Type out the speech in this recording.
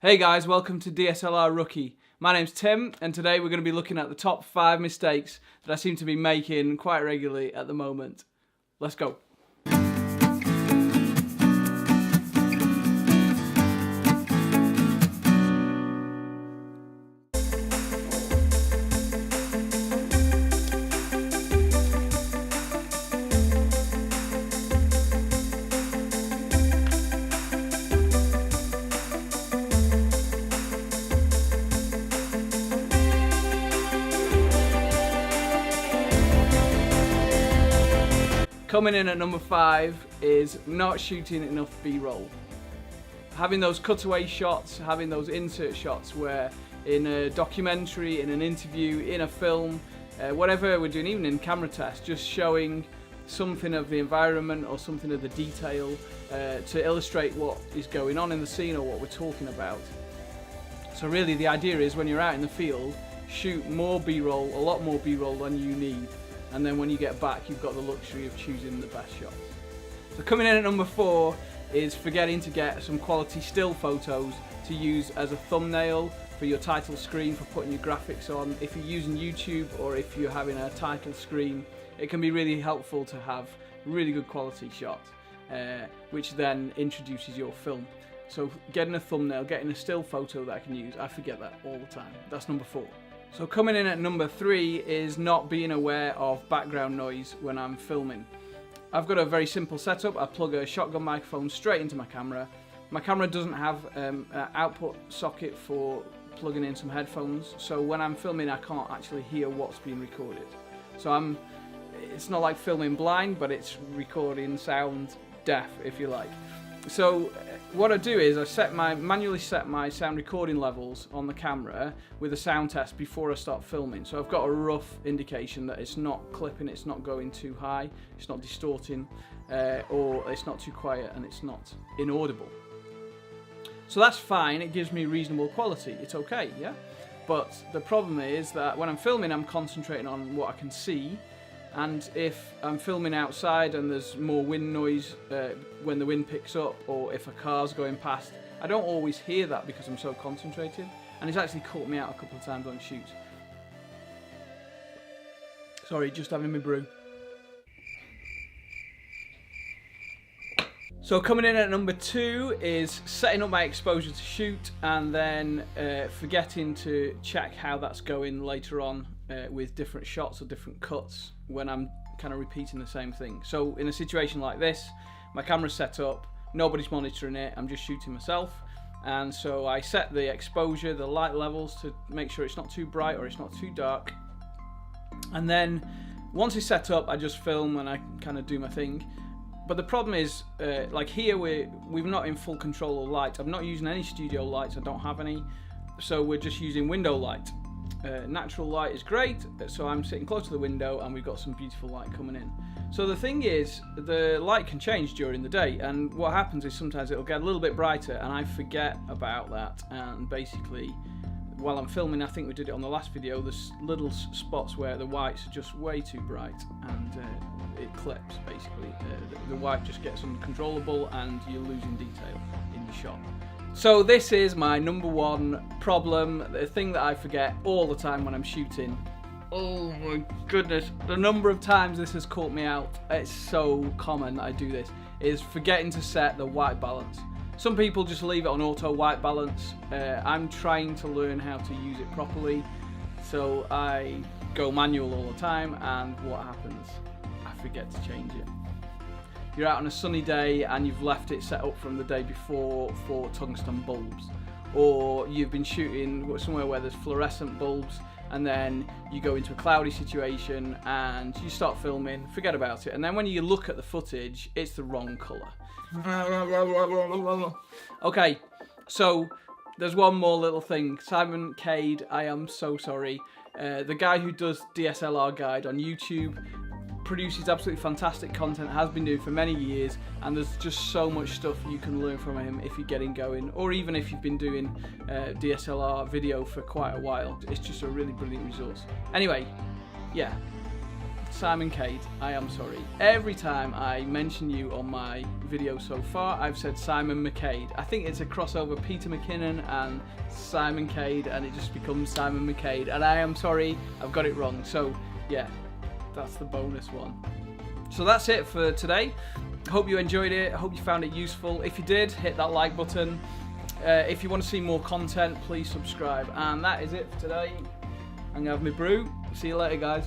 Hey guys, welcome to DSLR Rookie. My name's Tim, and today we're going to be looking at the top 5 mistakes that I seem to be making quite regularly at the moment. Let's go. Coming in at number 5 is not shooting enough B-roll. Having those cutaway shots, having those insert shots where in a documentary, in an interview, in a film, whatever we're doing, even in camera tests, just showing something of the environment or something of the detail to illustrate what is going on in the scene or what we're talking about. So really the idea is when you're out in the field, shoot more B-roll, a lot more B-roll than you need. And then when you get back, you've got the luxury of choosing the best shots. So coming in at number 4 is forgetting to get some quality still photos to use as a thumbnail for your title screen, for putting your graphics on. If you're using YouTube or if you're having a title screen, it can be really helpful to have really good quality shots, which then introduces your film. So getting a thumbnail, getting a still photo that I can use, I forget that all the time. That's number 4. So coming in at number 3 is not being aware of background noise when I'm filming. I've got a very simple setup. I plug a shotgun microphone straight into my camera. My camera doesn't have an output socket for plugging in some headphones, so when I'm filming I can't actually hear what's being recorded. So it's not like filming blind, but it's recording sound deaf, if you like. So what I do is I manually set my sound recording levels on the camera with a sound test before I start filming. So I've got a rough indication that it's not clipping, it's not going too high, it's not distorting, or it's not too quiet and it's not inaudible. So that's fine, it gives me reasonable quality, it's okay, yeah? But the problem is that when I'm filming I'm concentrating on what I can see, and if I'm filming outside and there's more wind noise when the wind picks up, or if a car's going past, I don't always hear that because I'm so concentrated, and it's actually caught me out a couple of times on shoots. Sorry, just having my brew. So coming in at number 2 is setting up my exposure to shoot and then forgetting to check how that's going later on with different shots or different cuts when I'm kind of repeating the same thing. So in a situation like this, my camera's set up, nobody's monitoring it, I'm just shooting myself, and so I set the exposure, the light levels to make sure it's not too bright or it's not too dark, and then once it's set up I just film and I kind of do my thing. But the problem is, like here we're not in full control of light. I'm not using any studio lights, I don't have any, so we're just using window light. Natural light is great, so I'm sitting close to the window and we've got some beautiful light coming in. So the thing is, the light can change during the day, and what happens is sometimes it'll get a little bit brighter and I forget about that, and basically while I'm filming, I think we did it on the last video, there's little spots where the whites are just way too bright and it clips basically. The white just gets uncontrollable and you're losing detail in the shot. So this is my number 1 problem, the thing that I forget all the time when I'm shooting. Oh my goodness, the number of times this has caught me out, it's so common that I do this, is forgetting to set the white balance. Some people just leave it on auto white balance. I'm trying to learn how to use it properly, so I go manual all the time, and what happens? I forget to change it. You're out on a sunny day and you've left it set up from the day before for tungsten bulbs, or you've been shooting somewhere where there's fluorescent bulbs and then you go into a cloudy situation and you start filming, forget about it, and then when you look at the footage it's the wrong colour. Okay, so there's one more little thing. Simon Cade, I am so sorry. The guy who does DSLR Guide on YouTube produces absolutely fantastic content, has been doing for many years, and there's just so much stuff you can learn from him if you're getting going, or even if you've been doing DSLR video for quite a while. It's just a really brilliant resource. Anyway, yeah, Simon Cade, I am sorry. Every time I mention you on my video so far, I've said Simon McCade. I think it's a crossover Peter McKinnon and Simon Cade, and it just becomes Simon McCade. And I am sorry, I've got it wrong. So yeah, that's the bonus one. So that's it for today. Hope you enjoyed it. I hope you found it useful. If you did, hit that like button. If you want to see more content, please subscribe. And that is it for today. I'm going to have my brew. See you later, guys.